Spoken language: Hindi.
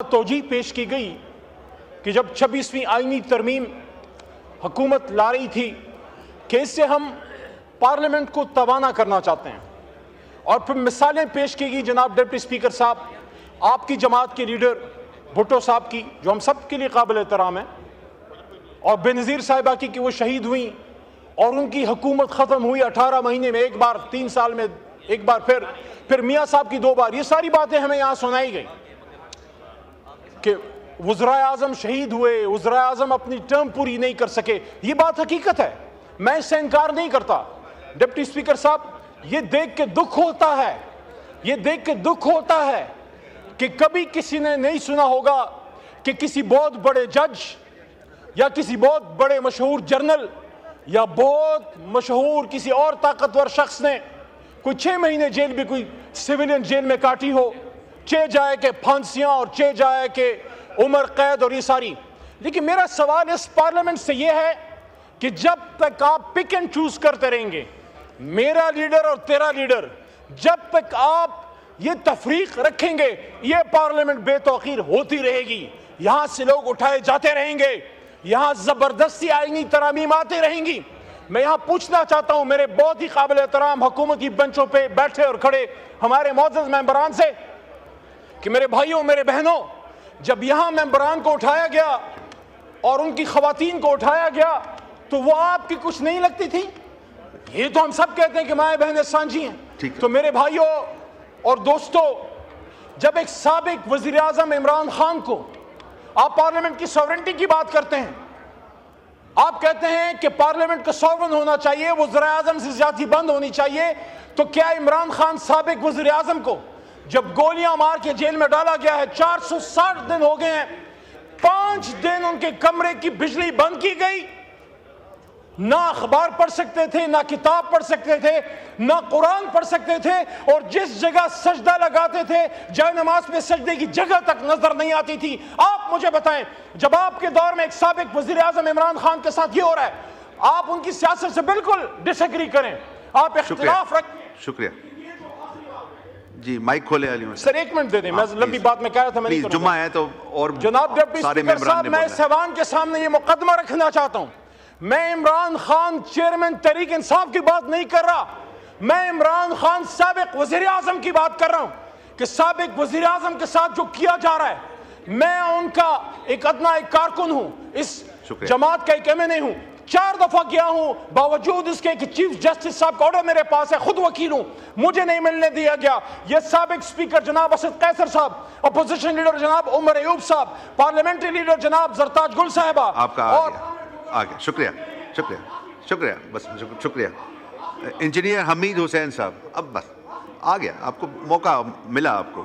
तोजी पेश की गई कि जब 26वीं आईनी तरमीम हुकूमत ला रही थी कि इससे हम पार्लियामेंट को तवाना करना चाहते हैं, और फिर मिसालें पेश की गई जनाब डिप्टी स्पीकर साहब, आपकी जमात के लीडर भुट्टो साहब की, जो हम सब के लिए काबिल एहतराम है, और बेनज़ीर साहिबा की कि वो शहीद हुई और उनकी हुकूमत ख़त्म हुई 18 महीने में एक बार, 3 साल में एक बार, फिर मियाँ साहब की 2 बार। ये सारी बातें हमें यहाँ सुनाई गई कि वज़राए आज़म शहीद हुए, वज़राए आज़म अपनी टर्म पूरी नहीं कर सके। ये बात हकीकत है, मैं इससे इनकार नहीं करता। डिप्टी स्पीकर साहब, ये देख के दुख होता है, ये देख के दुख होता है कि कभी किसी ने नहीं सुना होगा कि किसी बहुत बड़े जज या किसी बहुत बड़े मशहूर जर्नल या बहुत मशहूर किसी और ताकतवर शख्स ने कोई 6 महीने जेल भी, कोई सिविलियन जेल में काटी हो, चे जाए के फांसियां और चे जाए के उम्र कैद और ये सारी। लेकिन मेरा सवाल इस पार्लियामेंट से ये है कि जब तक आप पिक एंड चूज करते रहेंगे, मेरा लीडर और तेरा लीडर, जब तक आप ये तफरीक रखेंगे, ये पार्लियामेंट बेतौकीर होती रहेगी। यहां से लोग उठाए जाते रहेंगे, यहां जबरदस्ती आईनी तरामीम आती रहेंगी। मैं यहां पूछना चाहता हूं मेरे बहुत ही काबिल एहतराम हुकूमती बेंचों पे बैठे और खड़े हमारे मोअज़्ज़ज़ मेंबरान से कि मेरे भाइयों, मेरे बहनों, जब यहां मेंबरान को उठाया गया और उनकी खवातीन को उठाया गया तो वो आपकी कुछ नहीं लगती थी? ये तो हम सब कहते हैं कि माए बहनें सांझी हैं। तो मेरे भाइयों और दोस्तों, जब एक साबिक वजीर आजम इमरान खान को आप पार्लियामेंट की सॉवरेंटी की बात करते हैं, आप कहते हैं कि पार्लियामेंट का सॉवरन होना चाहिए, वज़ीर आज़म से ज़्यादती बंद होनी चाहिए, तो क्या इमरान खान साबिक वज़ीर आज़म को जब गोलियां मार के जेल में डाला गया है, 460 दिन हो गए हैं, 5 दिन उनके कमरे की बिजली बंद की गई, ना अखबार पढ़ सकते थे, ना किताब पढ़ सकते थे, ना कुरान पढ़ सकते थे, और जिस जगह सजदा लगाते थे जय नमाज पे सजदे की जगह तक नजर नहीं आती थी। आप मुझे बताएं, जब आपके दौर में एक साबिक वजीर आजम इमरान खान के साथ ये हो रहा है, आप उनकी सियासत से बिल्कुल डिसएग्री करें, आप इख्तिलाफ रख। शुक्रिया जी, माइक खोले अली सर, 1 मिनट दे दें, मैं लंबी बात में कह रहा था, मैं नहीं करूंगा। जुम्मा है तो और जनाब डिप्टी स्पीकर साहब, मैं इस ऐवान के सामने ये मुकदमा रखना चाहता हूं, मैं इमरान खान चेयरमैन तहरीक इंसाफ की बात नहीं कर रहा, मैं इमरान खान साबिक वजीर आजम की बात कर रहा हूं कि साबिक वजीर आजम के साथ जो किया जा रहा है, मैं उनका एक अदना एक कारकुन हूं, इस जमात का एक एमएनए हूं, 4 दफा गया हूं, बावजूद इसके कि चीफ जस्टिस साहब का ऑर्डर मेरे पास है, खुद वकील हूं, मुझे नहीं मिलने दिया गया। ये साबिक स्पीकर जनाब असद कैसर साहब, अपोजिशन लीडर जनाब उमर अयूब साहब, पार्लियामेंट्री लीडर जनाब जरताज गुल साहिबा, आपका आ गया। शुक्रिया शुक्रिया शुक्रिया, बस शुक्रिया। इंजीनियर हमीद हुसैन साहब, अब बस आ गया, आपको मौका मिला आपको।